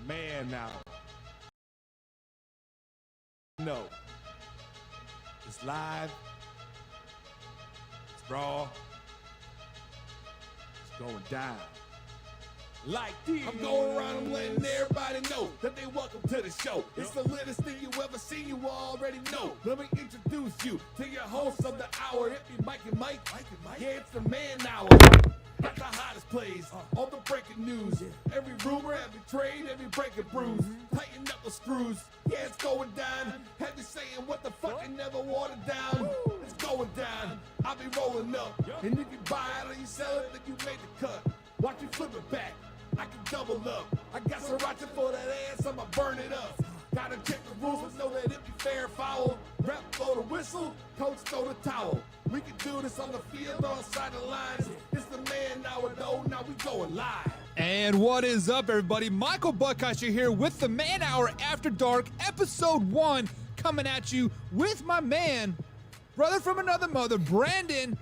Man now. No. It's live. It's raw. It's going down. Like this. I'm going around and letting everybody know that they welcome to the show. It's the latest thing you ever seen, you already know. Let me introduce you to your host of the hour. It be Mike and Mike. Yeah, it's the Man Hour. Got the hottest plays, all the breaking news. Every rumor, every trade, every breaking bruise. Tighten up the screws. Yeah, it's going down. Have you saying what the fuck and never watered down? It's going down. I'll be rolling up. And if you buy it or you sell it, then you made the cut. Watch me flip it back. I can double up. I got sriracha for that ass, I'ma burn it up. Gotta check the rules, but know that it be fair and foul. Rep blow the whistle, coach throw the towel. We can do this on the field or outside the lines. It's the Man Hour though, now we going live. And what is up, everybody? Michael Buckeister here with the Man Hour After Dark, episode 1, coming at you with my man, brother from another mother, Brandon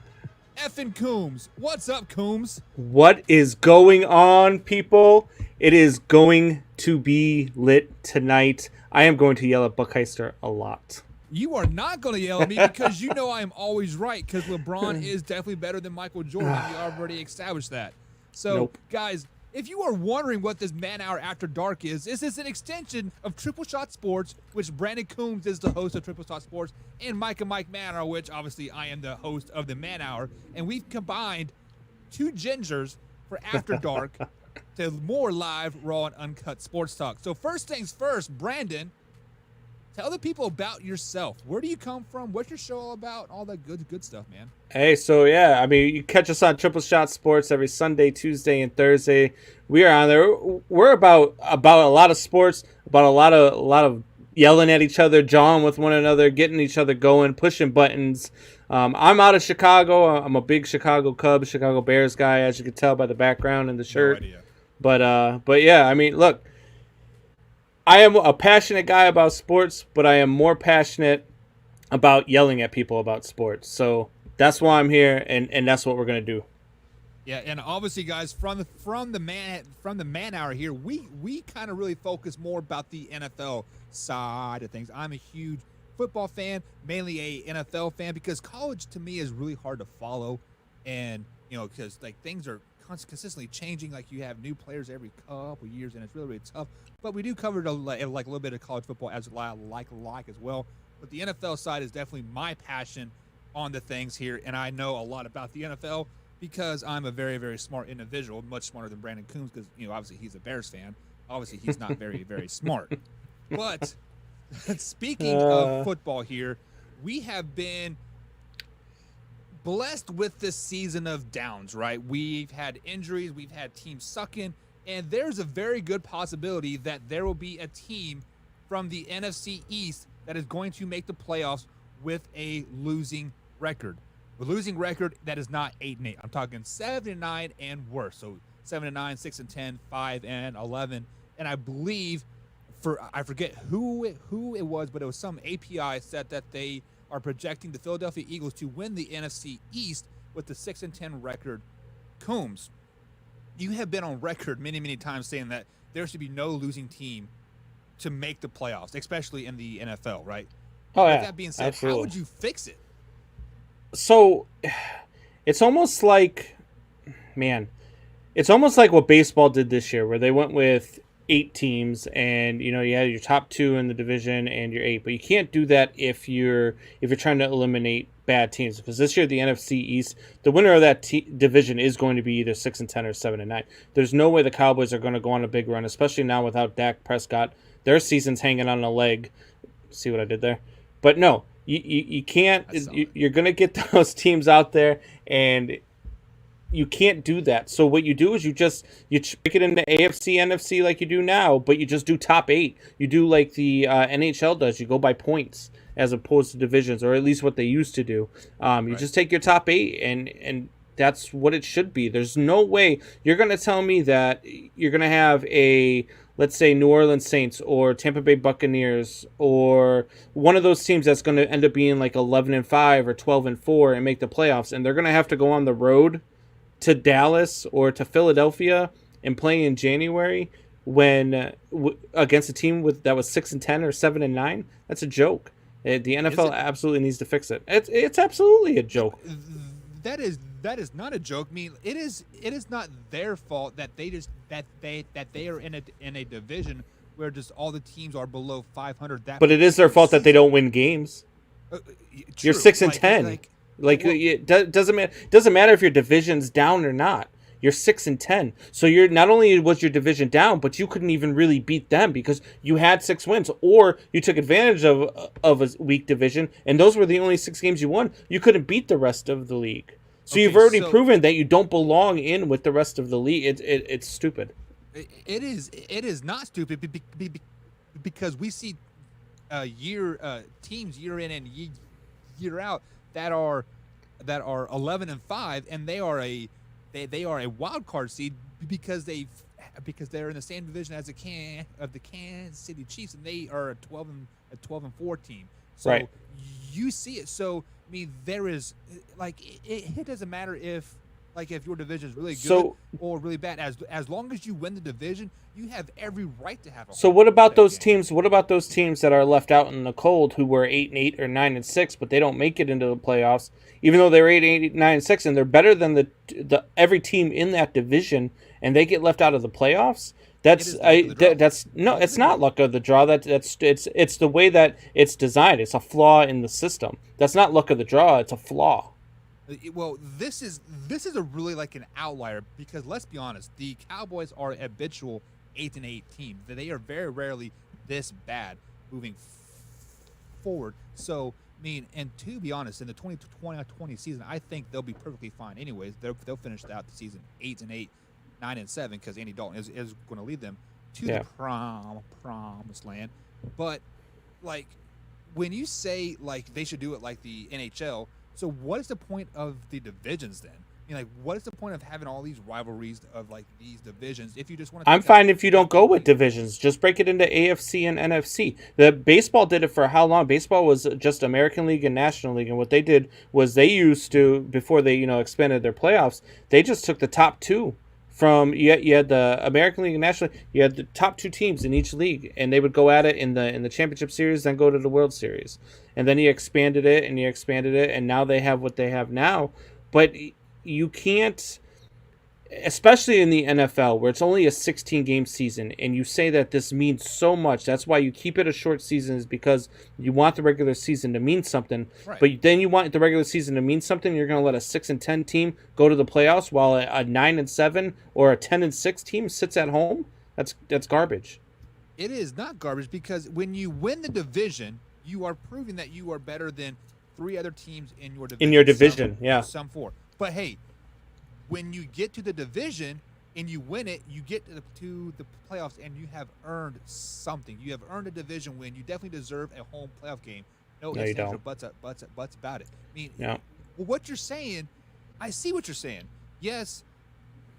effing Coombs. What's up, Coombs? What is going on, people? It is going to be lit tonight. I am going to yell at Buckeister a lot. You are not going to yell at me because you know I am always right, because LeBron is definitely better than Michael Jordan. We already established that. So, guys, if you are wondering what this Man Hour After Dark is, this is an extension of Triple Shot Sports, which Brandon Coombs is the host of Triple Shot Sports, and Mike and Mike Man Hour, which obviously I am the host of the Man Hour. And we've combined two gingers for After Dark to more live, raw, and uncut sports talk. So first things first, Brandon, tell the people about yourself. Where do you come from? What's your show all about? All that good stuff, man. Hey, so yeah, I mean, you catch us on Triple Shot Sports every Sunday, Tuesday, and Thursday. We are on there. We're about a lot of sports, about a lot of yelling at each other, jawing with one another, getting each other going, pushing buttons. I'm out of Chicago. I'm a big Chicago Cubs, Chicago Bears guy, as you can tell by the background and the shirt. No idea. But yeah, I mean, look, I am a passionate guy about sports, but I am more passionate about yelling at people about sports. So that's why I'm here, and that's what we're gonna do. Yeah, and obviously, guys, from the Man Hour here, we kind of really focus more about the NFL side of things. I'm a huge football fan, mainly a NFL fan, because college to me is really hard to follow, and because like things are consistently changing. Like you have new players every couple years, and it's really tough. But we do cover a little bit of college football as as well. But the NFL side is definitely my passion on the things here, and I know a lot about the NFL because I'm a very, very smart individual, much smarter than Brandon Coombs, because obviously he's a Bears fan. Obviously he's not very, very smart. But speaking of football here, we have been blessed with this season of downs, right? We've had injuries, we've had teams sucking, and there's a very good possibility that there will be a team from the NFC East that is going to make the playoffs with a losing record. A losing record that is not 8-8. I'm talking 7-9 and worse. So 7-9, 6-10, 5-11, and I believe I forget who it was, but it was some API said that they are projecting the Philadelphia Eagles to win the NFC East with the 6-10 record. Coombs, you have been on record many, many times saying that there should be no losing team to make the playoffs, especially in the NFL, right? Oh, yeah. With that being said, absolutely. How would you fix it? So it's almost like, it's almost like what baseball did this year, where they went with 8 teams, and you had your top 2 in the division and your 8. But you can't do that if you're trying to eliminate bad teams, because this year the NFC East, the winner of that division is going to be either 6-10 or 7-9. There's no way the Cowboys are going to go on a big run, especially now without Dak Prescott. Their season's hanging on a leg. See what I did there? But no, you can't. You're going to get those teams out there, and you can't do that. So what you do is you pick it in the AFC, NFC like you do now, but you just do top 8. You do like the NHL does. You go by points as opposed to divisions, or at least what they used to do. You just take your top 8, and that's what it should be. There's no way you're going to tell me that you're going to have let's say New Orleans Saints or Tampa Bay Buccaneers or one of those teams that's going to end up being like 11-5 or 12-4 and make the playoffs, and they're going to have to go on the road to Dallas or to Philadelphia and play in January. when against a team that was 6-10 or 7-9. That's a joke. The NFL absolutely needs to fix it. It's absolutely a joke. That is not a joke. I mean, it is not their fault that they are in a division where just all the teams are below 500. But it is their fault that they don't win games. You're 6-10. It doesn't matter if your division's down or not. You're 6-10. So you're not only was your division down, but you couldn't even really beat them because you had 6 wins, or you took advantage of a weak division, and those were the only 6 games you won. You couldn't beat the rest of the league. So you've already proven that you don't belong in with the rest of the league. It's stupid. It is not stupid because we see teams year in and year out that are 11-5, and they are a wild card seed because they're in the same division as the Kansas City Chiefs, and they are a 12-4 team. So right. You see it. So I mean, there is it doesn't matter if your division is really good or really bad. As long as you win the division, you have every right to have a. So what about those teams? What about those teams that are left out in the cold who were 8-8 or 9-6, but they don't make it into the playoffs, even though they're 8-8, 9-6, and they're better than the every team in that division, and they get left out of the playoffs? It's not luck of the draw. It's the way that it's designed. It's a flaw in the system. That's not luck of the draw. It's a flaw. Well, this is a really an outlier because let's be honest, the Cowboys are an habitual 8-8 team. They are very rarely this bad moving forward. So I mean, and to be honest, in the 2020 season, I think they'll be perfectly fine. Anyways, they'll finish out the season 8-8, 9-7 because Andy Dalton is going to lead them to the promised land. But when you say they should do it like the NHL. So what is the point of the divisions then? I mean, what is the point of having all these rivalries of these divisions if you just want to? I'm fine if you don't go with divisions. Just break it into AFC and NFC. The baseball did it for how long? Baseball was just American League and National League, and what they did was they used to, before they expanded their playoffs, they just took the top 2 from you had the American League and National League. You had the top 2 teams in each league, and they would go at it in the championship series, then go to the World Series. And then he expanded it, and now they have what they have now. But you can't, especially in the NFL, where it's only a 16-game season, and you say that this means so much. That's why you keep it a short season, is because you want the regular season to mean something. Right. But then you want the regular season to mean something. You're going to let a 6-10 team go to the playoffs while a 9-7 or a 10-6 team sits at home. That's garbage. It is not garbage because when you win the division, you are proving that you are better than 3 other teams in your division. Some 4. But hey, when you get to the division and you win it, you get to the playoffs and you have earned something. You have earned a division win. You definitely deserve a home playoff game. No ifs, ands, or buts about it. I mean, what you're saying, I see what you're saying. Yes,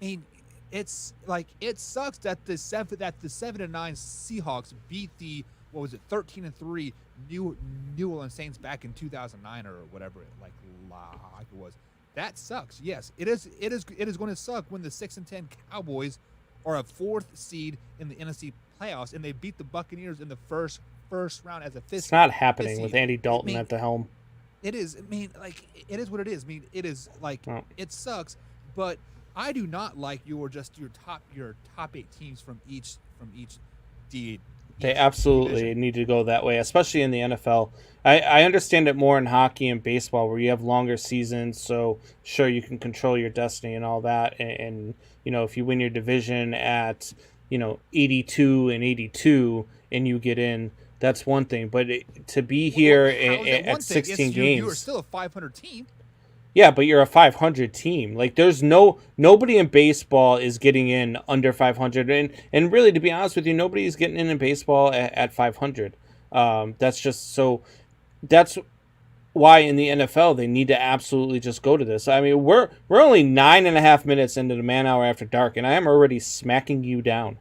I mean, it's it sucks that the 7-9 Seahawks beat the 13-3 New Orleans Saints back in 2009 or whatever it was. That sucks. Yes, it is going to suck when the 6-10 Cowboys are a 4th seed in the NFC playoffs and they beat the Buccaneers in the first round as a 5th. It's not happening with Andy Dalton at the helm. It is. I mean, it is what it is. I mean, it is it sucks, but I do not like your top 8 teams from each D. They absolutely division. Need to go that way, especially in the NFL. I understand it more in hockey and baseball where you have longer seasons, so sure you can control your destiny and all that. And if you win your division at 82-82 and you get in, that's one thing. But to be here at 16 games, you are still a 500 team. Yeah, but you're a 500 team. There's nobody in baseball is getting in under 500, and really, to be honest with you, nobody is getting in baseball at 500. That's just so. That's why in the NFL they need to absolutely just go to this. I mean, we're only 9.5 minutes into the Man Hour After Dark, and I am already smacking you down.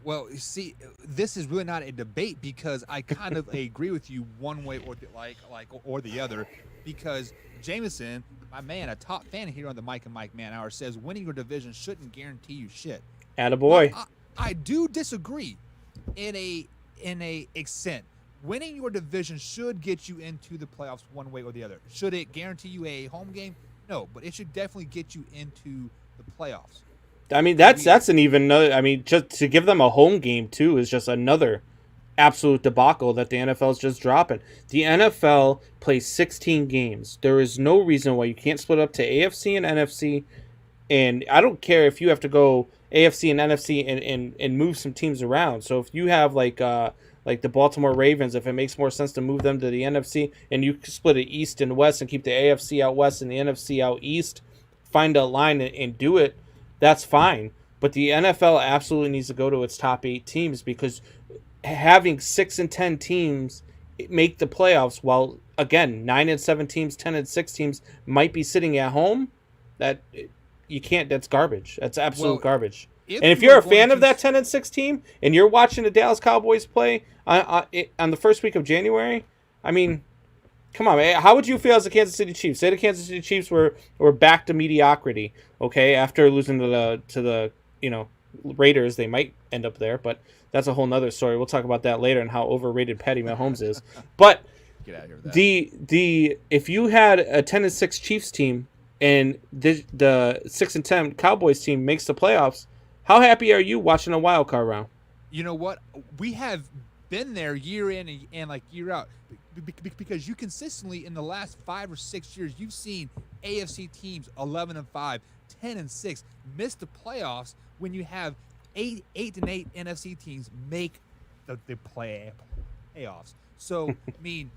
Well, you see, this is really not a debate because I kind of agree with you one way or the other. Because Jameson, my man, a top fan here on the Mike and Mike Man Hour, says winning your division shouldn't guarantee you shit. Attaboy. I do disagree in a extent. Winning your division should get you into the playoffs one way or the other. Should it guarantee you a home game? No, but it should definitely get you into the playoffs. I mean, that's an even. I mean, just to give them a home game too is just another absolute debacle that the NFL is just dropping. The NFL plays 16 games. There is no reason why you can't split up to AFC and NFC. And I don't care if you have to go AFC and NFC and move some teams around. So if you have like the Baltimore Ravens, if it makes more sense to move them to the NFC and you split it East and West and keep the AFC out West and the NFC out East, find a line and do it, that's fine. But the NFL absolutely needs to go to its top 8 teams, because having 6 and 10 teams make the playoffs, while again 9 and 7 teams, 10 and 6 teams might be sitting at home, that you can't. That's garbage. That's absolute garbage. And if you're a fan of that 10 and 6 team and you're watching the Dallas Cowboys play on the first week of January, I mean, come on, man. How would you feel as the Kansas City Chiefs? Say the Kansas City Chiefs were back to mediocrity, okay, after losing to the Raiders. They might end up there, but that's a whole nother story. We'll talk about that later and how overrated Patty Mahomes is. But get out of here with that. If you had a 10 and 6 Chiefs team and the 6 and 10 Cowboys team makes the playoffs, how happy are you watching a wild card round? You know what? We have been there year in and like year out, because you consistently in the last 5 or 6 years you've seen AFC teams 11-5, 10-6 miss the playoffs when you have 8-8 NFC teams make the playoffs. So I mean,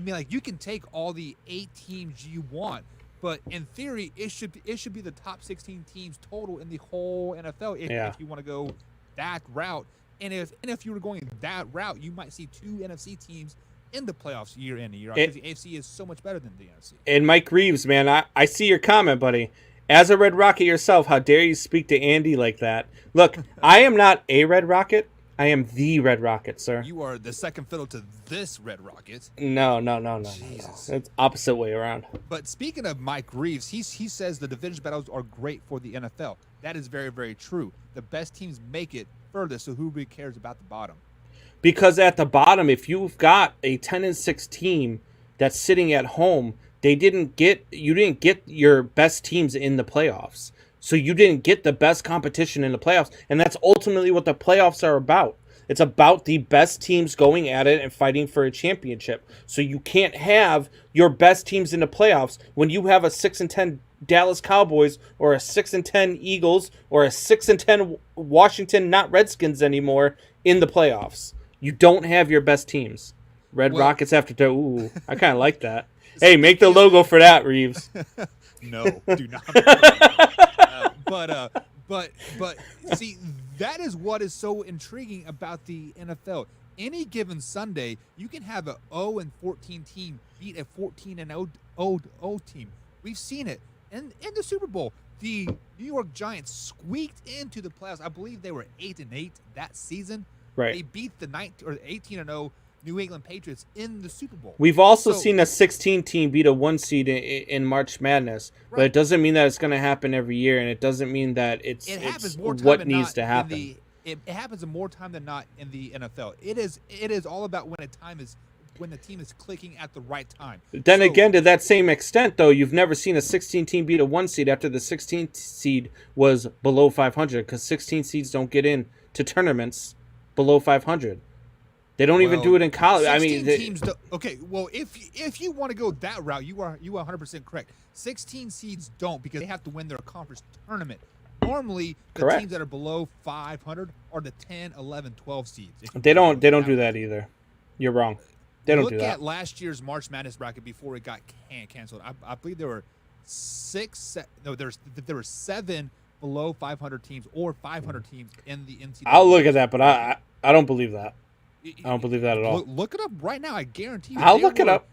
like, you can take all the 8 teams you want, but in theory, it should be the top 16 teams total in the whole NFL if you want to go that route. And if you were going that route, you might see 2 NFC teams in the playoffs year in and year out, because the AFC is so much better than the NFC. And Mike Reeves, man, I see your comment, buddy. As a Red Rocket yourself, how dare you speak to Andy like that? Look, I am not a Red Rocket. I am the Red Rocket, sir. You are the second fiddle to this Red Rocket. No. Jesus. It's opposite way around. But speaking of Mike Reeves, he says the division battles are great for the NFL. That is very, very true. The best teams make it further, so who really cares about the bottom? Because at the bottom, if you've got a 10 and 6 team that's sitting at home, you didn't get your best teams in the playoffs. So you didn't get the best competition in the playoffs, and that's ultimately what the playoffs are about. It's about the best teams going at it and fighting for a championship. So you can't have your best teams in the playoffs when you have a 6 and 10 Dallas Cowboys or a 6 and 10 Eagles or a 6 and 10 Washington, not Redskins anymore, in the playoffs. You don't have your best teams. Rockets after two. Ooh, I kind of like that. Hey, make the logo for that, Reeves. No, do not. But see, that is what is so intriguing about the NFL. Any given Sunday, you can have a 0-14 team beat a 14-0 team. We've seen it in the Super Bowl. The New York Giants squeaked into the playoffs. I believe they were 8-8 that season. Right. They beat the 18-0 New England Patriots in the Super Bowl. We've also seen a 16 team beat a 1 seed in March Madness, but it doesn't mean that it's going to happen every year, and it doesn't mean that it's what needs to happen. It happens in more time than not in the NFL. It is all about when the team is clicking at the right time. Then again, to that same extent, though, you've never seen a 16 team beat a 1 seed after the 16th seed was below 500, because 16 seeds don't get in to tournaments below 500. They don't even do it in college. I mean, teams okay. Well, if you want to go that route, you are 100% correct. 16 seeds don't, because they have to win their conference tournament. Normally, the teams that are below 500 are the 10, 11, 12 seeds. They don't do that either. You're wrong. They don't do that. Look at last year's March Madness bracket before it got canceled. I believe there were there were 7 below 500 teams or 500 teams in the NCAA. I'll look at that, but I don't believe that. I don't believe that at all. Look it up right now. I guarantee you. I'll look it up.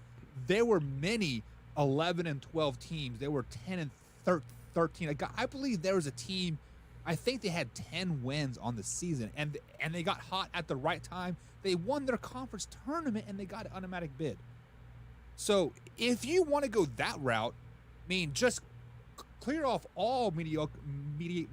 There were many 11 and 12 teams. There were 10 and 13. I believe there was a team. I think they had 10 wins on the season, and they got hot at the right time. They won their conference tournament, and they got an automatic bid. So if you want to go that route, I mean, just clear off all mediocrity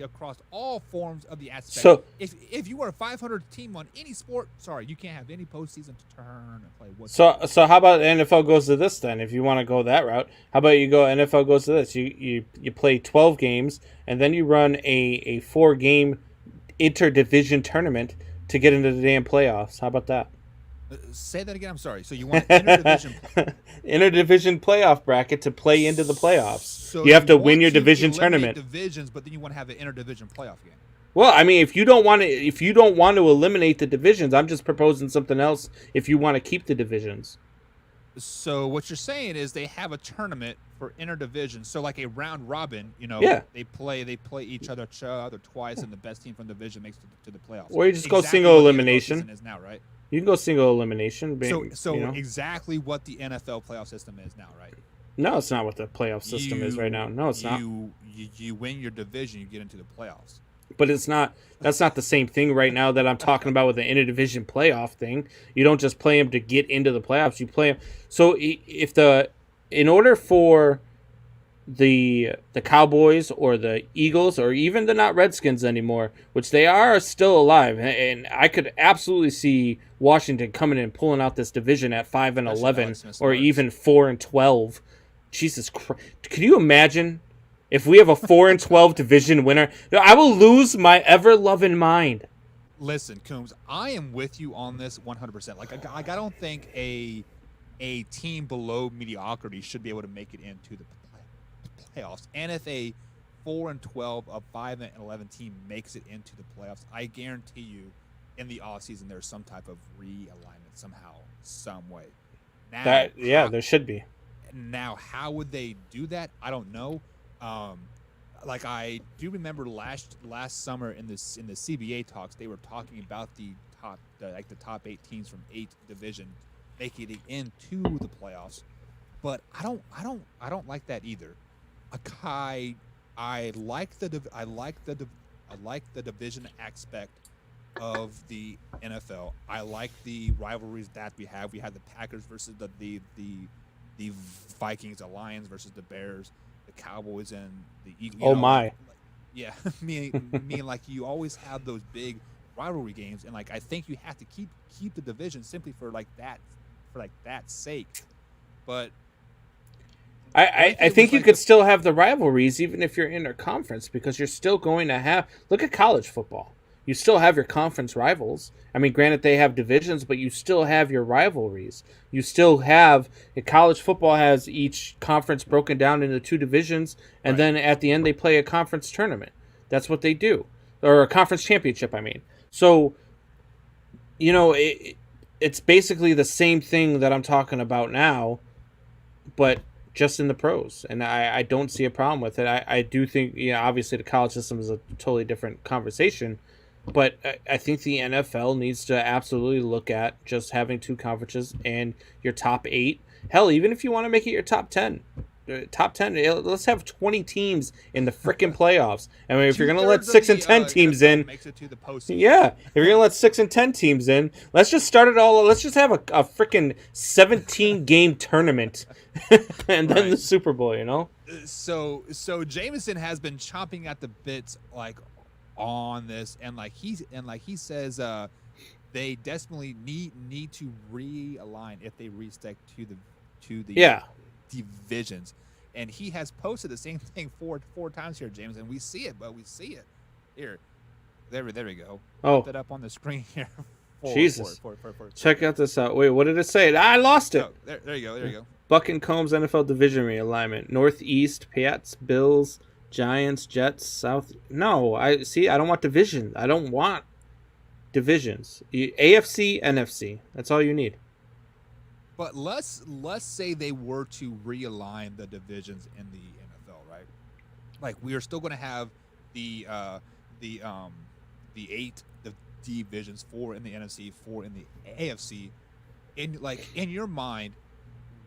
across all forms of the aspect. So if you are a 500 team on any sport, sorry, you can't have any postseason to turn and play. Whatsoever. So how about NFL goes to this then? If you want to go that route, how about you go NFL goes to this? You play 12 games and then you run a 4-game interdivision tournament to get into the damn playoffs. How about that? Say that again. I'm sorry. So you want interdivision interdivision playoff bracket to play into the playoffs. So you have to win want your to division eliminate tournament. divisions, but then you want to have an interdivision playoff game. Well, I mean, if you don't want to eliminate the divisions, I'm just proposing something else. If you want to keep the divisions. So what you're saying is they have a tournament for interdivision. So like a round robin, Yeah. they play each other twice, and the best team from the division makes it to the playoffs. Or you just go Exactly single what the elimination. NFL season is now, right? You can go single elimination. So exactly what the NFL playoff system is now, right? No, it's not what the playoff system is right now. No, it's not. You win your division, you get into the playoffs. But it's not. That's not the same thing right now that I'm talking about with the interdivision playoff thing. You don't just play them to get into the playoffs. You play them. So in order for the Cowboys or the Eagles or even the not Redskins anymore, which they are still alive, and I could absolutely see Washington coming in and pulling out this division at 5-11 or even 4-12. Jesus Christ! Can you imagine if we have a 4-12 division winner? I will lose my ever-loving mind. Listen, Coombs, I am with you on this 100%. Like I don't think a team below mediocrity should be able to make it into the playoffs. And if a 4-12, a 5-11 team makes it into the playoffs, I guarantee you, in the offseason, there's some type of realignment somehow, some way. Now, there should be. Now, how would they do that? I don't know. Like I do remember last summer in the CBA talks, they were talking about the top 8 teams from 8 divisions making it into the playoffs. But I don't like that either. I like the division aspect of the NFL. I like the rivalries that we have. We have the Packers versus the Vikings, the Lions versus the Bears, the Cowboys and the Eagles. Oh my! Yeah, me like you always have those big rivalry games, and like I think you have to keep the division simply for that sake. But I think you could still have the rivalries even if you're interconference, because you're still going to have. Look at college football. You still have your conference rivals. I mean, granted, they have divisions, but you still have your rivalries. You still have college football has each conference broken down into 2 divisions, and then at the end they play a conference tournament. That's what they do, or a conference championship. I mean, so it's basically the same thing that I'm talking about now, but just in the pros, and I don't see a problem with it. I do think, obviously the college system is a totally different conversation, but I think the NFL needs to absolutely look at just having 2 conferences and your top 8. Hell, even if you want to make it your top 10, let's have 20 teams in the freaking playoffs. I mean, if you're going to let 6 and 10 teams in, makes it to the postseason. Yeah, if you're going to let 6 and 10 teams in, let's just start it all. Let's just have a freaking 17-game tournament and then the Super Bowl, So Jameson has been chomping at the bits on this, and he says they desperately need to realign if they restick to the divisions. And he has posted the same thing four times here, James, and we see it. Here. There we go. Oh. Put it up on the screen here. Jesus. Check out this out. Wait, what did it say? I lost it. Oh, there you go. Buck and Combs NFL Division Realignment. Northeast, Pats, Bills, Giants, Jets, South. No, I don't want division. I don't want divisions. AFC, NFC. That's all you need. But let's say they were to realign the divisions in the NFL, right? Like we are still going to have the 8 divisions, 4 in the NFC, 4 in the AFC. In your mind,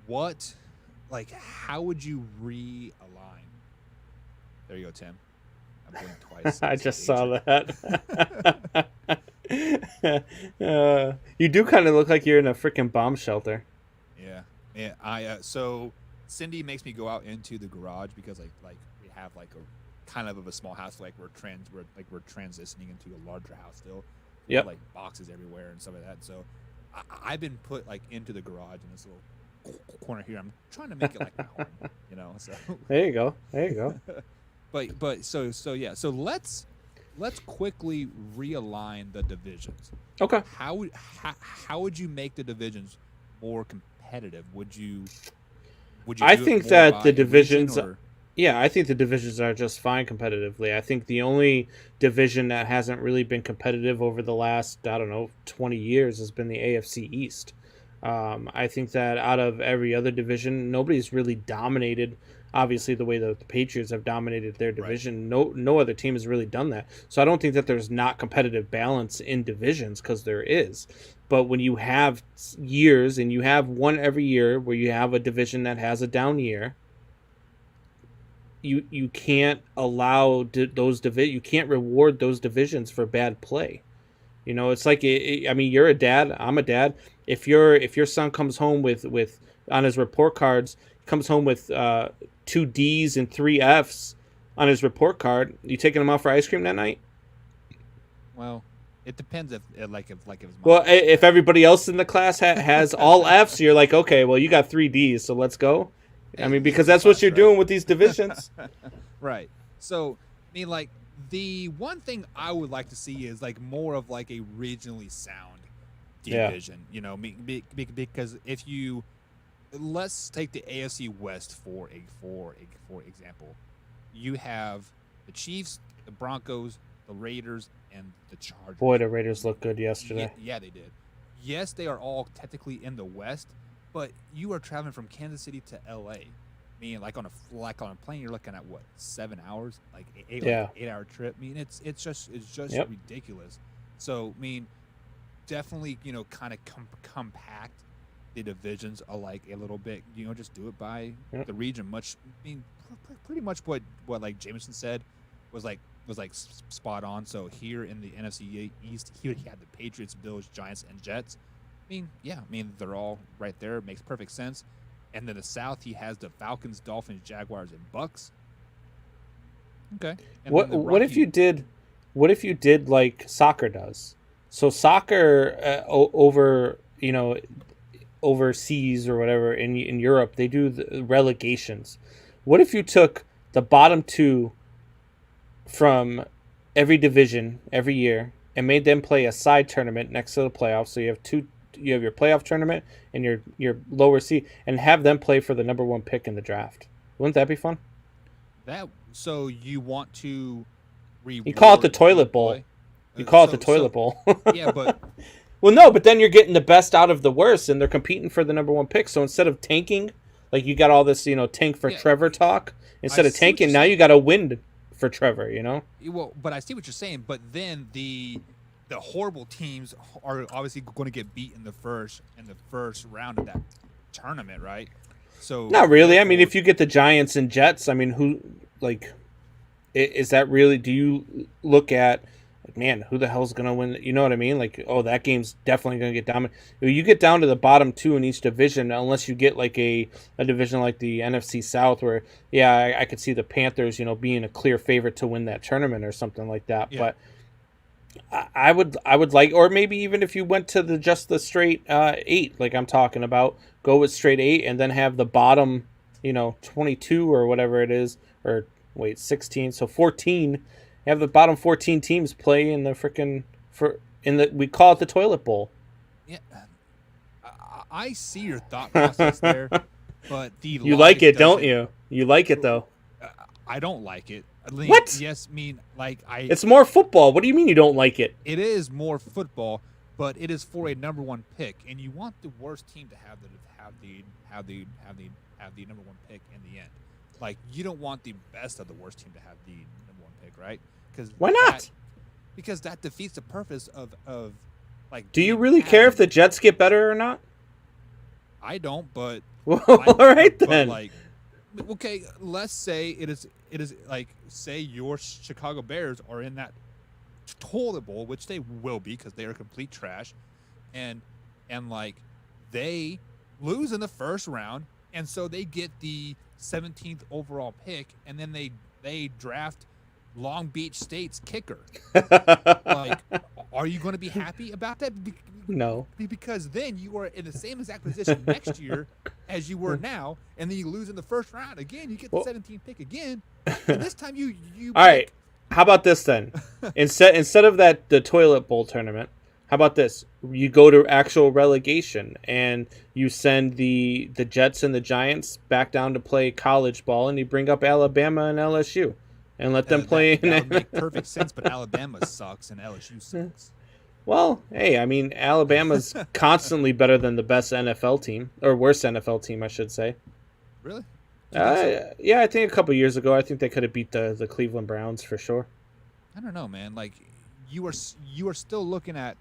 how would you realign? There you go, Tim. I'm doing it twice. I just saw that. You do kind of look like you're in a freaking bomb shelter. Yeah. So Cindy makes me go out into the garage because like we have like a kind of a small house, like we're transitioning into a larger house still. Yeah. Like boxes everywhere and stuff like that. So I've been put like into the garage in this little corner here. I'm trying to make it like my home, you know. So there you go. but so yeah. So let's quickly realign the divisions. Okay. How would you make the divisions more competitive? Would you I do it think more that by the divisions. region, or? Yeah, I think the divisions are just fine competitively. I think the only division that hasn't really been competitive over the last, 20 years has been the AFC East. I think that out of every other division, nobody's really dominated, obviously, the way that the Patriots have dominated their division. Right. No other team has really done that. So I don't think that there's not competitive balance in divisions, because there is. But when you have years, and you have one every year where you have a division that has a down year, you can't allow you can't reward those divisions for bad play. You know, it's like, I mean, you're a dad, I'm a dad. If your son comes home with on his report cards, comes home with 2 D's and 3 F's on his report card, you taking him out for ice cream that night? Well, it depends if if everybody else in the class has all F's, you're like, okay, well, you got 3 D's, so let's go. I mean, because that's what you're doing with these divisions. Right. So, I mean, like, the one thing I would like to see is like more of like a regionally sound division. Yeah. You know, because if you, let's take the AFC West for example, you have the Chiefs, the Broncos, the Raiders, and the Chargers. Boy, the Raiders looked good yesterday. Yeah, they did. Yes, they are all technically in the West, but you are traveling from Kansas City to LA. I mean, like on a plane, you're looking at what, 7 hours, like 8-hour trip. I mean, it's just Yep. ridiculous. So, I mean, definitely, you know, kind of compact the divisions alike a little bit. You know, just do it by the region. Pretty much what like Jameson said was spot on. So here in the NFC East, he had the Patriots, Bills, Giants, and Jets. I mean, they're all right there. It makes perfect sense. And then the South, he has the Falcons, Dolphins, Jaguars, and Bucks. Okay. And what if you did like soccer does? So soccer overseas or whatever in Europe, they do the relegations. What if you took the bottom 2 from every division every year and made them play a side tournament next to the playoffs? So you have your playoff tournament and your lower seed, and have them play for the number 1 pick in the draft. Wouldn't that be fun? So you want to you call it the toilet bowl. You call it the toilet bowl. Yeah, but well, no, but then you're getting the best out of the worst, and they're competing for the number 1 pick. So instead of tanking, like you got all this, tank for Trevor talk. Instead of tanking, now you got to win for Trevor. Well, but I see what you're saying. But then the horrible teams are obviously going to get beat in the first round of that tournament, right? So not really. I mean, if you get the Giants and Jets, I mean, is that really? Do you look at, man, who the hell's going to win? You know what I mean? Like, oh, that game's definitely going to get dominated. You get down to the bottom 2 in each division, unless you get like a division like the NFC South, where I could see the Panthers, being a clear favorite to win that tournament or something like that. Yeah. But I would like, or maybe even if you went to the straight 8, like I'm talking about, go with straight 8 and then have the bottom, 22 or whatever it is, or wait, 16, so 14. Have the bottom 14 teams play in the we call it the toilet bowl. Yeah, I see your thought process there, but you like it, don't you? You like it though. I don't like it. What? Yes, It's more football. What do you mean you don't like it? It is more football, but it is for a number 1 pick, and you want the worst team to have the number 1 pick in the end. Like, you don't want the best of the worst team to have the number 1 pick, right? Why not? Because that defeats the purpose of like. Do you really care if the Jets get better or not? I don't, but all right then. Like, okay, let's say it is like, say your Chicago Bears are in that toilet bowl, which they will be because they are complete trash, and like they lose in the first round, And so they get the 17th overall pick, and then they draft Long Beach State's kicker. Like, are you going to be happy about that? No. Because then you are in the same exact position next year as you were now, and then you lose in the first round again. You get the 17th pick again, and this time you. All right. How about this then? Instead of the toilet bowl tournament, how about this? You go to actual relegation, and you send the Jets and the Giants back down to play college ball, and you bring up Alabama and LSU, and let them play. That would make perfect sense, but Alabama sucks and LSU sucks. Well, hey, I mean, Alabama's constantly better than the best NFL team, or worst NFL team, I should say. Really? Yeah, I think a couple years ago, I think they could have beat the Cleveland Browns for sure. I don't know, man. Like, you are still looking at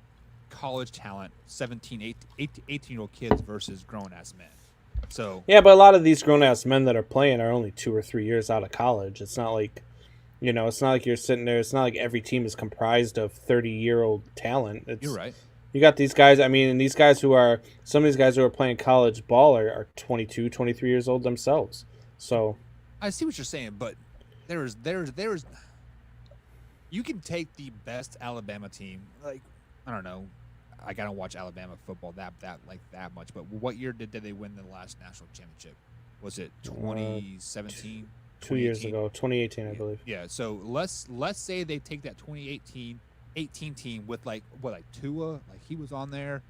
college talent, 17, 18-year-old kids versus grown-ass men. So yeah, but a lot of these grown-ass men that are playing are only 2 or 3 years out of college. It's not like, it's not like you're sitting there. It's not like every team is comprised of 30-year-old talent. You're right. You got these guys. I mean, and these guys some of these guys who are playing college ball are 22, 23 years old themselves. So I see what you're saying, but there's you can take the best Alabama team. Like, I don't know, I gotta watch Alabama football that much. But what year did they win the last national championship? Was it 2017? 2 years ago, 2018, I believe. Yeah. So let's say they take that 2018 team with like Tua, like he was on there.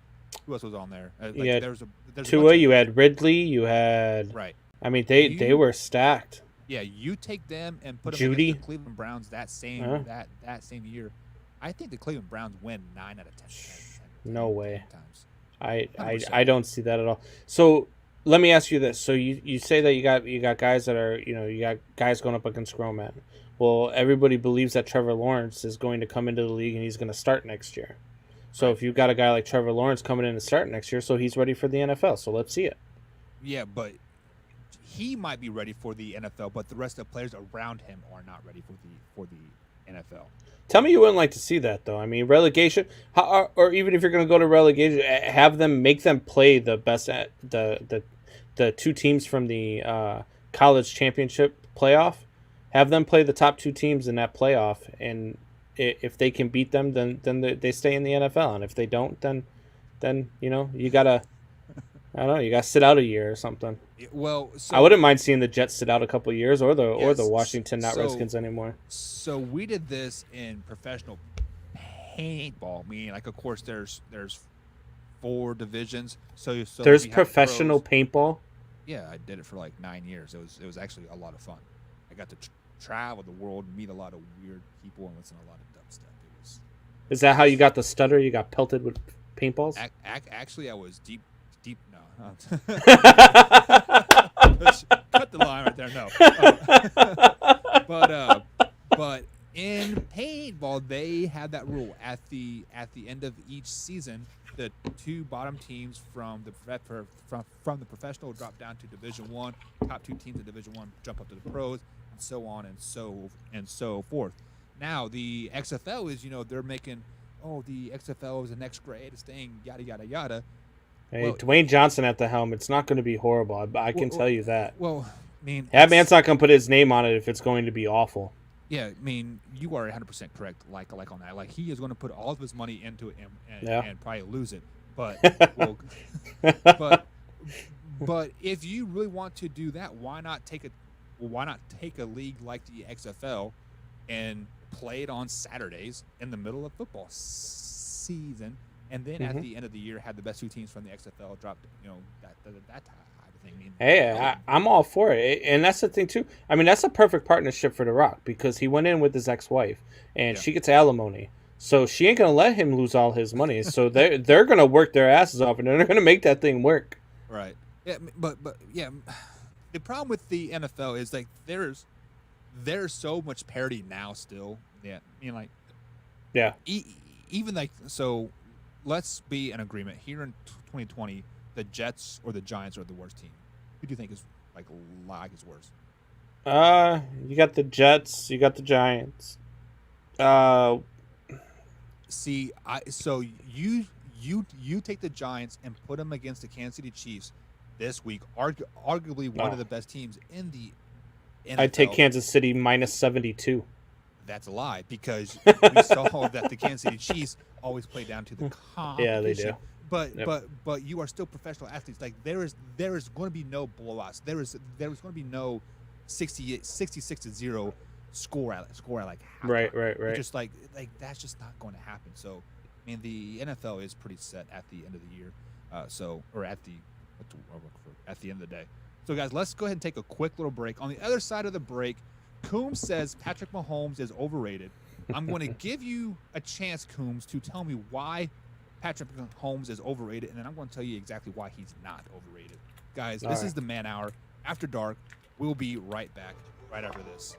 Who else was on there? There's Tua. You had Ridley. You had right. I mean, they were stacked. Yeah, you take them and put them Judy. against the Cleveland Browns that same year. I think the Cleveland Browns win 9 out of 10. No way. 10 times. I don't see that at all. So let me ask you this: so you say that you got guys that are you got guys going up against grown men. Well, everybody believes that Trevor Lawrence is going to come into the league and he's going to start next year. So if you've got a guy like Trevor Lawrence coming in to start next year, so he's ready for the NFL. So let's see it. Yeah, but he might be ready for the NFL, but the rest of the players around him are not ready for the NFL. Tell me you wouldn't like to see that, though. I mean, relegation, or even if you're going to go to relegation, make them play the best at the 2 teams from the college championship playoff. Have them play the top 2 teams in that playoff, and if they can beat them, then they stay in the NFL, and if they don't, then you gotta. I don't know. You got to sit out a year or something. Well, I wouldn't mind seeing the Jets sit out a couple of years, or the Washington Redskins anymore. So we did this in professional paintball. Meaning, like, of course, there's 4 divisions. So there's professional paintball. Yeah, I did it for like 9 years. It was actually a lot of fun. I got to travel the world, meet a lot of weird people, and listen to a lot of dumb stuff. Is that how you got the stutter? You got pelted with paintballs? Actually, I was deep. No. Cut the line right there. No. But in paintball, they had that rule at the end of each season. The 2 bottom teams from the professional drop down to Division 1. Top 2 teams in Division 1 jump up to the pros, and so on and so forth. Now the XFL is they're making the XFL is the next greatest thing, yada yada yada. Hey, Dwayne Johnson at the helm. It's not going to be horrible. I can tell you that. Well, I mean, that man's not going to put his name on it if it's going to be awful. Yeah, I mean, you are 100% correct. Like on that, like he is going to put all of his money into it and probably lose it. But but if you really want to do that, why not take a league like the XFL and play it on Saturdays in the middle of football season? And then at the end of the year, have the best 2 teams from the XFL drop, that type of thing. Hey, I'm all for it. And that's the thing, too. I mean, that's a perfect partnership for The Rock because he went in with his ex-wife, and she gets alimony. So she ain't going to let him lose all his money. So they're going to work their asses off, and they're going to make that thing work. Right. Yeah, but yeah, the problem with the NFL is, like, there's so much parity now still. Yeah. Even, like, so... Let's be in agreement here in 2020. The Jets or the Giants are the worst team. Who do you think is is worse? You got the Jets. You got the Giants. So you take the Giants and put them against the Kansas City Chiefs. this week, arguably one of the best teams in the NFL. I'd take Kansas City minus 72. That's a lie, because we saw that the Kansas City Chiefs always play down to the competition. Yeah, they do. But you are still professional athletes. Like there is going to be no blowouts. There is going to be no 66-0 score at like halftime. Right. Just like that's just not going to happen. So, I mean, the NFL is pretty set at the end of the year. At the end of the day. So, guys, let's go ahead and take a quick little break. On the other side of the break, Coombs says Patrick Mahomes is overrated. I'm going to give you a chance, Coombs, to tell me why Patrick Mahomes is overrated, and then I'm going to tell you exactly why he's not overrated. Guys, this is the Man Hour After Dark. We'll be right back right after this.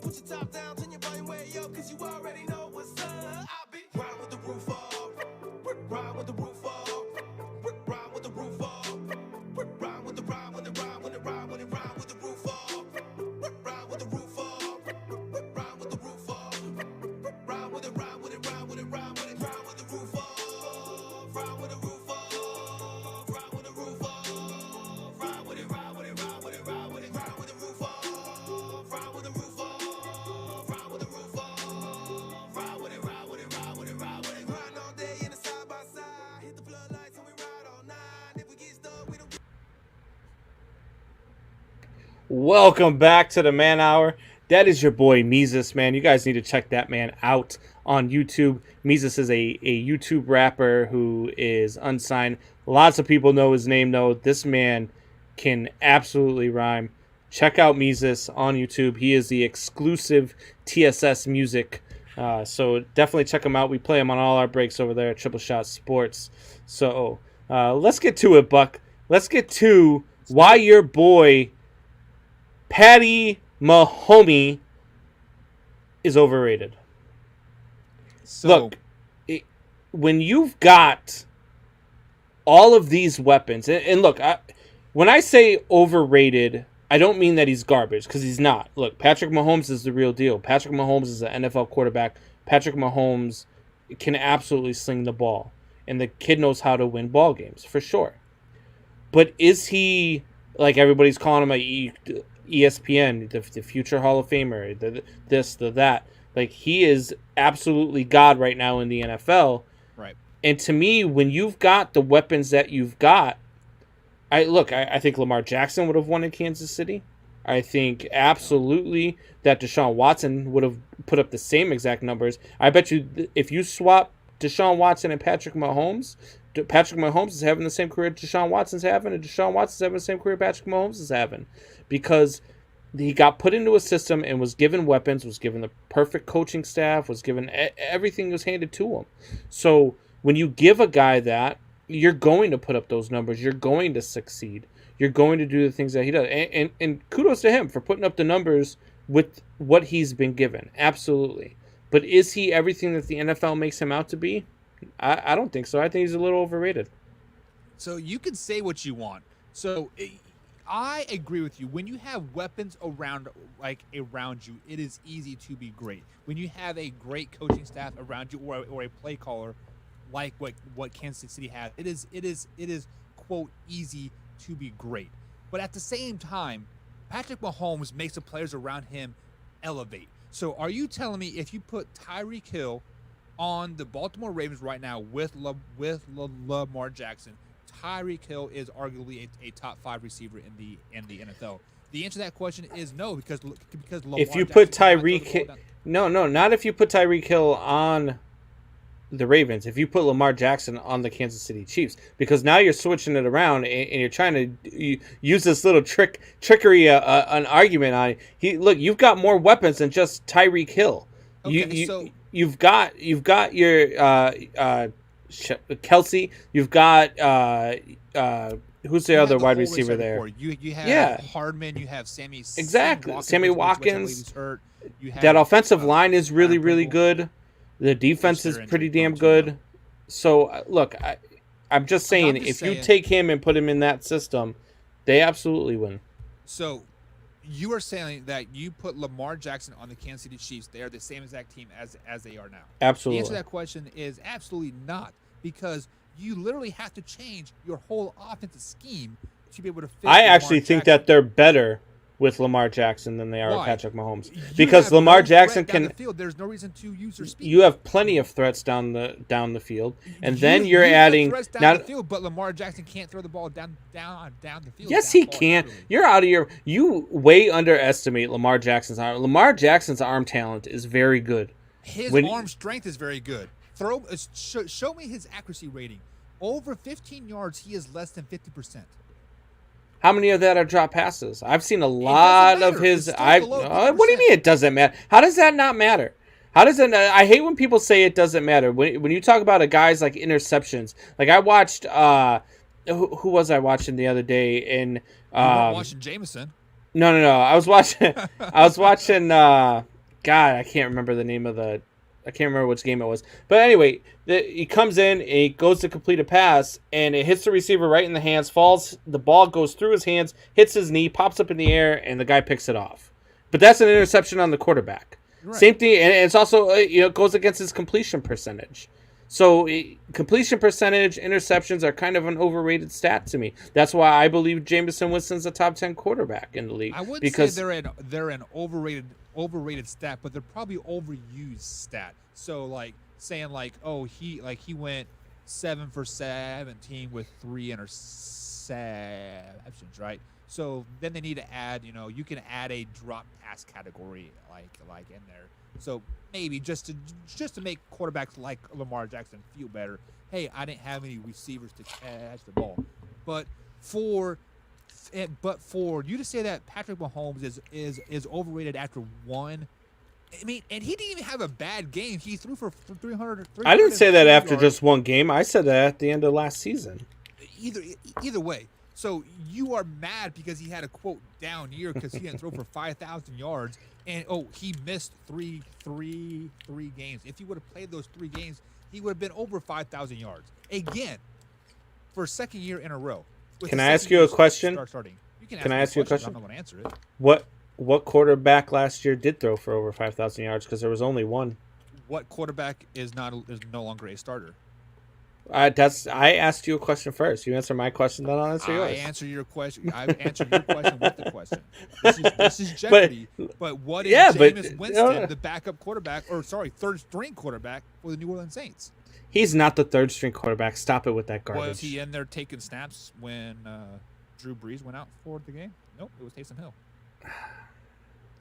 Put your top down, turn your volume way up, cause you already know what's up. I'll be ride with the roof off, ride with the roof off, ride with the roof off, ride with the ride with the ride with the ride with the ride with the roof off, ride with the roof off, ride with the roof off, ride with the ride with the ride with the ride with the ride with the roof off, ride with the roof off, ride with the roof off, ride with it, ride with it, ride with it, ride with it, ride with the roof off, ride with the roof off. Welcome back to the Man Hour. That is your boy Meezus, man. You guys need to check that man out on YouTube. Meezus is a YouTube rapper who is unsigned. Lots of people know his name, though. This man can absolutely rhyme. Check out Meezus on YouTube. He is the exclusive TSS music. So definitely check him out. We play him on all our breaks over there at Triple Shot Sports. So let's get to it, Buck. Let's get to why your boy Patty Mahomes is overrated. So, look, when you've got all of these weapons, and look, when I say overrated, I don't mean that he's garbage, because he's not. Look, Patrick Mahomes is the real deal. Patrick Mahomes is an NFL quarterback. Patrick Mahomes can absolutely sling the ball, and the kid knows how to win ball games, for sure. But is he, like everybody's calling him a ESPN, the future Hall of Famer, the that. Like, he is absolutely God right now in the NFL. right. And to me, when you've got the weapons that you've got, I think Lamar Jackson would have won in Kansas City. I think absolutely that Deshaun Watson would have put up the same exact numbers. I bet you if you swap Deshaun Watson and Patrick Mahomes is having the same career Deshaun Watson's having, and Deshaun Watson's having the same career Patrick Mahomes is having. Because he got put into a system and was given weapons, was given the perfect coaching staff, was given everything was handed to him. So when you give a guy that, you're going to put up those numbers. You're going to succeed. You're going to do the things that he does. And kudos to him for putting up the numbers with what he's been given. Absolutely. But is he everything that the NFL makes him out to be? I don't think so. I think he's a little overrated. So you can say what you want. So I agree with you. When you have weapons around you, it is easy to be great. When you have a great coaching staff around you, or a play caller like what Kansas City has, it is quote easy to be great. But at the same time, Patrick Mahomes makes the players around him elevate. So are you telling me if you put Tyreek Hill on the Baltimore Ravens right now with Lamar Jackson, Tyreek Hill is arguably a top 5 receiver in the NFL? The answer to that question is no, because Lamar If you Jackson put cannot throw the Tyreek ball Hill, down. no, not if you put Tyreek Hill on the Ravens. If you put Lamar Jackson on the Kansas City Chiefs, because now you're switching it around and you're trying to use this little trickery, an argument on you've got more weapons than just Tyreek Hill. Okay, You've got your Kelsey. You've got who's the other wide receiver there? You have Hardman. You have Sammy. Exactly, Sammy Watkins. Who's hurt. You have, that offensive line is really good. The defense is pretty damn good. So look, I'm just saying, if you take him and put him in that system, they absolutely win. So you are saying that you put Lamar Jackson on the Kansas City Chiefs, they are the same exact team as they are now? Absolutely. The answer to that question is absolutely not, because you literally have to change your whole offensive scheme to be able to fit I actually think Jackson. that they're better with Lamar Jackson than they are with Why? Patrick Mahomes, You because have Lamar no Jackson threat down can. the field. There's no reason to use your speed. You have plenty of threats down the field, and then You you're have adding threats down now. the field, but Lamar Jackson can't throw the ball down the field. Yes, that he far can. laterally. You're out of your. You way underestimate Lamar Jackson's arm. Lamar Jackson's arm talent is very good. His arm strength is very good. Show me his accuracy rating. Over 15 yards, he is less than 50%. How many of that are drop passes? I've seen a lot of his. What do you mean it doesn't matter? How does that not matter? How does it? I hate when people say it doesn't matter. When you talk about a guy's like interceptions, like I watched. Who was I watching the other day? In You weren't watching Jameson. No. I was watching. God, I can't remember the name of the. I can't remember which game it was. But anyway, he comes in and he goes to complete a pass, and it hits the receiver right in the hands, falls. The ball goes through his hands, hits his knee, pops up in the air, and the guy picks it off. But that's an interception on the quarterback. Right. Same thing, and it's also goes against his completion percentage. So completion percentage, interceptions are kind of an overrated stat to me. That's why I believe Jameson Winston's a top 10 quarterback in the league. I wouldn't say they're an overrated stat, but they're probably overused stat. So like saying he went 7 for 17 with 3 interceptions, right? So then they need to add, you can add a drop pass category like in there. So maybe just to make quarterbacks like Lamar Jackson feel better. Hey, I didn't have any receivers to catch the ball. But for you to say that Patrick Mahomes is overrated after one, I mean, and he didn't even have a bad game. He threw for 300. I didn't say that after just one game. I said that at the end of last season. Either way. So you are mad because he had a quote down year because he didn't throw for 5,000 yards, and he missed three games. If he would have played those 3 games, he would have been over 5,000 yards again for a second year in a row. Can I ask you a question? Can I ask you a question? I'm not going to answer it. What quarterback last year did throw for over 5,000 yards? Because there was only one. What quarterback is no longer a starter? I asked you a question first. You answer my question, then I'll answer yours. I answered your question with the question. This is Jeopardy. But what is Jameis Winston, the backup quarterback, third string quarterback for the New Orleans Saints? He's not the third string quarterback. Stop it with that garbage. Was he in there taking snaps when Drew Brees went out for the game? Nope, it was Taysom Hill.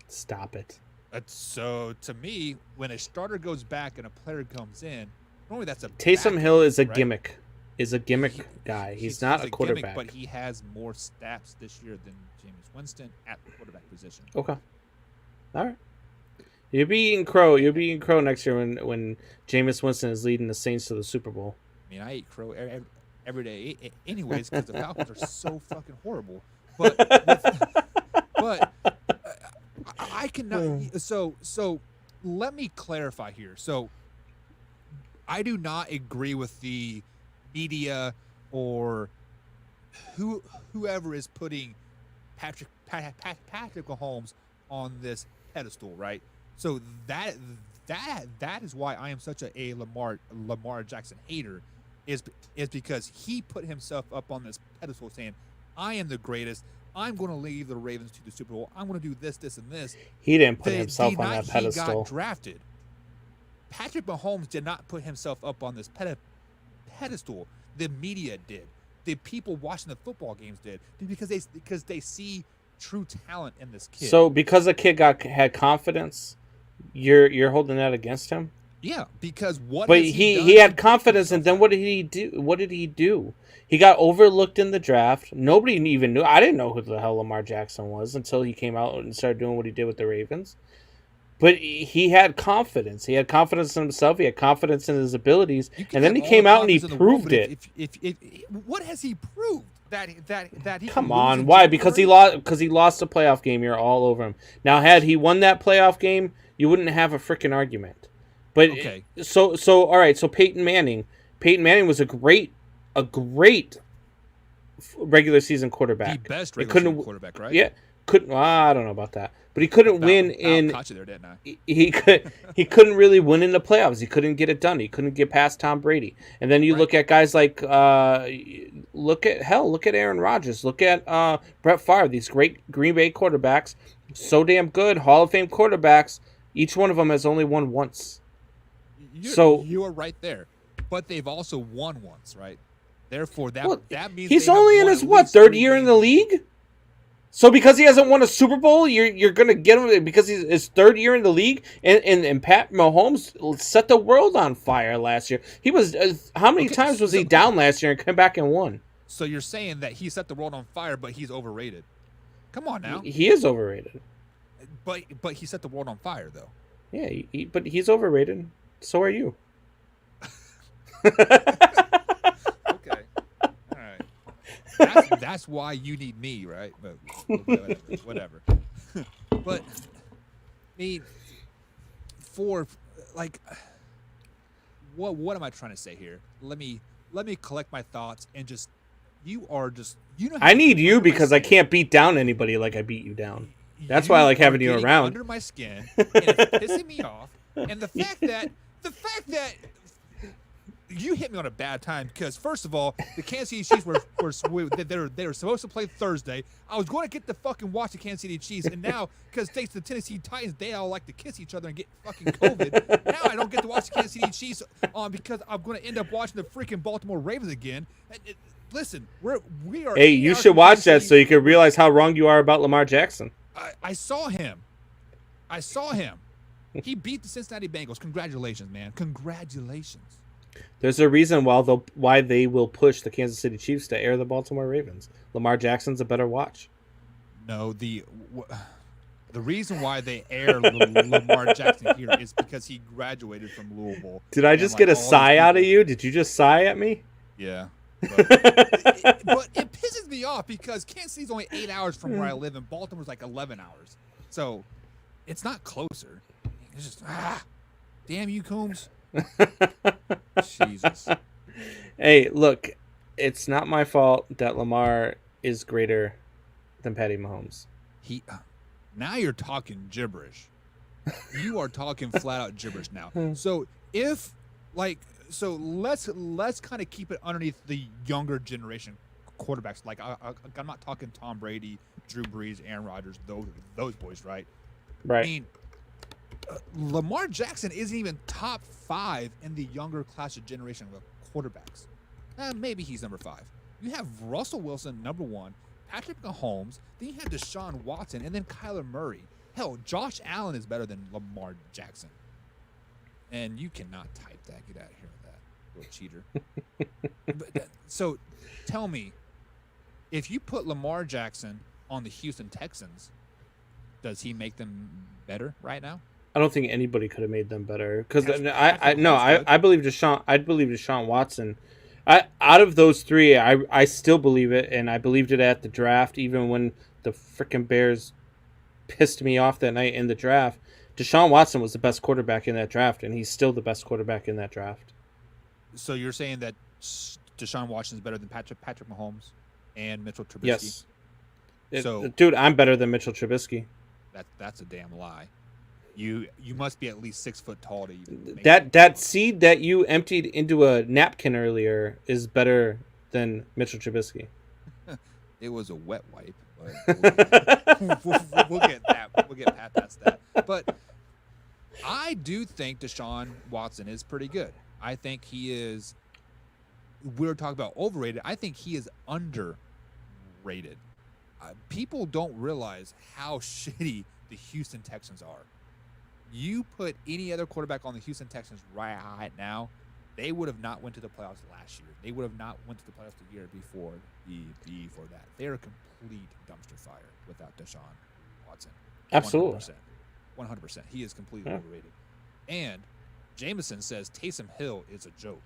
Stop it. So to me, when a starter goes back and a player comes in, normally that's a Taysom Hill is a right? gimmick. Is a gimmick guy. He's not a quarterback. Gimmick, but he has more stats this year than Jameis Winston at the quarterback position. Okay. All right. You'll be eating crow. You'll be eating crow next year when Jameis Winston is leading the Saints to the Super Bowl. I mean, I eat crow every day, anyways, because the Falcons are so fucking horrible. But I cannot. So let me clarify here. So I do not agree with the media or whoever is putting Patrick Mahomes on this pedestal, right? So that is why I am such a Lamar Jackson hater, is because he put himself up on this pedestal saying, I am the greatest. I'm going to lead the Ravens to the Super Bowl. I'm going to do this, this, and this. He didn't put himself on that pedestal. He got drafted. Patrick Mahomes did not put himself up on this pedestal. The media did. The people watching the football games did, because they see true talent in this kid. So because a kid had confidence, you're holding that against him? Yeah, because he had confidence, and then what did he do? He got overlooked in the draft. Nobody even knew. I didn't know who the hell Lamar Jackson was until he came out and started doing what he did with the Ravens. But he had confidence. He had confidence in himself. He had confidence in his abilities, and then he came out and he proved it. What has he proved? That he come on, why? Because he lost a playoff game. You're all over him. Now, had he won that playoff game, you wouldn't have a freaking argument. But okay. So all right. So Peyton Manning was a great regular season quarterback. The best regular season quarterback, right? Yeah. Well, I don't know about that, but he couldn't win in. Caught you there, didn't I? He couldn't really win in the playoffs. He couldn't get it done. He couldn't get past Tom Brady. And then you look at guys like look at Aaron Rodgers. Look at Brett Favre. These great Green Bay quarterbacks, so damn good, Hall of Fame quarterbacks. Each one of them has only won once. You are right there, but they've also won once, right? Therefore, that means he's only in his third year in the league. So because he hasn't won a Super Bowl, you're going to get him because he's his third year in the league, and Pat Mahomes set the world on fire last year. He was how many times was he down last year and came back and won? So you're saying that he set the world on fire, but he's overrated? Come on now. He is overrated. But he set the world on fire though. Yeah, but he's overrated. So are you. Okay. All right. That's why you need me, right? But whatever. But I mean, for like, what am I trying to say here? Let me collect my thoughts and just you know. I need you because I can't beat down anybody like I beat you down. That's why I like having you around. Under my skin, and it's pissing me off. And the fact that you hit me on a bad time because first of all, the Kansas City Chiefs they were supposed to play Thursday. I was going to get to fucking watch the Kansas City Chiefs, and now because thanks to the Tennessee Titans, they all like to kiss each other and get fucking COVID. Now I don't get to watch the Kansas City Chiefs because I'm going to end up watching the freaking Baltimore Ravens again. Listen, we are. Hey, you should watch that so you can realize how wrong you are about Lamar Jackson. I saw him. He beat the Cincinnati Bengals. Congratulations, man. Congratulations. There's a reason why they will push the Kansas City Chiefs to air the Baltimore Ravens. Lamar Jackson's a better watch. No, the reason why they air Lamar Jackson here is because he graduated from Louisville. Did I just get a sigh out of you? Did you just sigh at me? Yeah. But it pisses me off because Kansas City's only 8 hours from where I live, and Baltimore's like 11 hours. So it's not closer. It's just, damn you, Coombs. Jesus. Hey, look, it's not my fault that Lamar is greater than Patty Mahomes. Now you're talking gibberish. You are talking flat out gibberish now. So let's kind of keep it underneath the younger generation quarterbacks. Like I'm not talking Tom Brady, Drew Brees, Aaron Rodgers, those boys, right? Right. I mean, Lamar Jackson isn't even top 5 in the younger class of generation of quarterbacks. Maybe he's number 5. You have Russell Wilson, number 1, Patrick Mahomes, then you have Deshaun Watson, and then Kyler Murray. Hell, Josh Allen is better than Lamar Jackson. And you cannot type that. Get out of here with that, little cheater. So tell me, if you put Lamar Jackson on the Houston Texans, does he make them better right now? I don't think anybody could have made them better because I believe Deshaun Watson. Out of those three, I still believe it, and I believed it at the draft, even when the freaking Bears pissed me off that night in the draft. Deshaun Watson was the best quarterback in that draft, and he's still the best quarterback in that draft. So you're saying that Deshaun Watson is better than Patrick Mahomes and Mitchell Trubisky? Yes. Dude, I'm better than Mitchell Trubisky. That's a damn lie. You must be at least 6 foot tall to even make That seed that you emptied into a napkin earlier is better than Mitchell Trubisky. It was a wet wipe, but we'll get that. We'll get past that. But I do think Deshaun Watson is pretty good. I think he is. We were talking about overrated. I think he is underrated. People don't realize how shitty the Houston Texans are. You put any other quarterback on the Houston Texans right now, they would have not went to the playoffs last year. They would have not went to the playoffs the year before that. They are a complete dumpster fire without Deshaun Watson. Absolutely. 100%. He is completely overrated. And Jameson says Taysom Hill is a joke.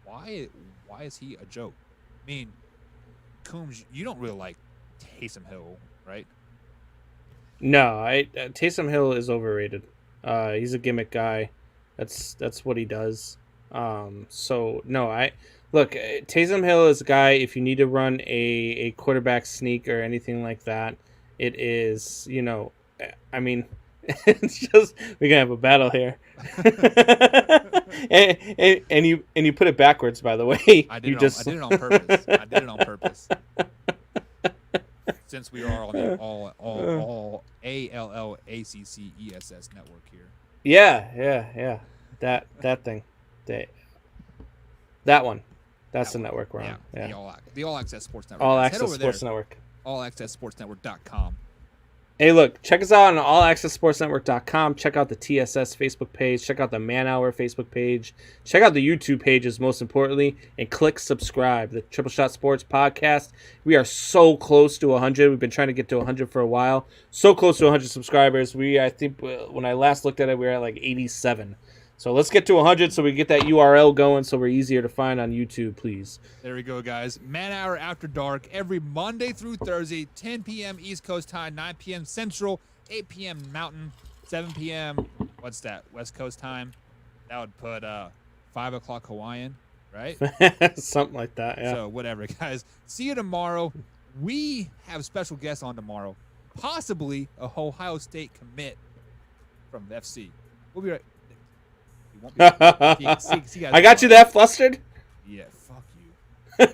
Why is he a joke? I mean, Coombs, you don't really like Taysom Hill, right? No, Taysom Hill is overrated. He's a gimmick guy. That's what he does. So no, look, Taysom Hill is a guy. If you need to run a quarterback sneak or anything like that, it is, I mean, it's just we're gonna have a battle here. and you put it backwards, by the way. I did it on purpose. Since we are on the all ALLACCESS network here. Yeah. That thing. That one. That's the network we're on. Yeah. The All Access Sports Network. All Access Sports Network. AllAccessSportsNetwork.com. Hey, look, check us out on allaccessportsnetwork.com. Check out the TSS Facebook page. Check out the Man Hour Facebook page. Check out the YouTube pages, most importantly, and click subscribe. The Triple Shot Sports Podcast. We are so close to 100. We've been trying to get to 100 for a while. So close to 100 subscribers. I think when I last looked at it, we were at like 87. So let's get to 100 so we get that URL going so we're easier to find on YouTube, please. There we go, guys. Man Hour After Dark every Monday through Thursday, 10 p.m. East Coast time, 9 p.m. Central, 8 p.m. Mountain, 7 p.m. What's that? West Coast time? That would put 5 o'clock Hawaiian, right? Something like that, yeah. So whatever, guys. See you tomorrow. We have special guests on tomorrow. Possibly a Ohio State commit from the FC. We'll be right. See you guys I got you that flustered? Yeah, fuck you.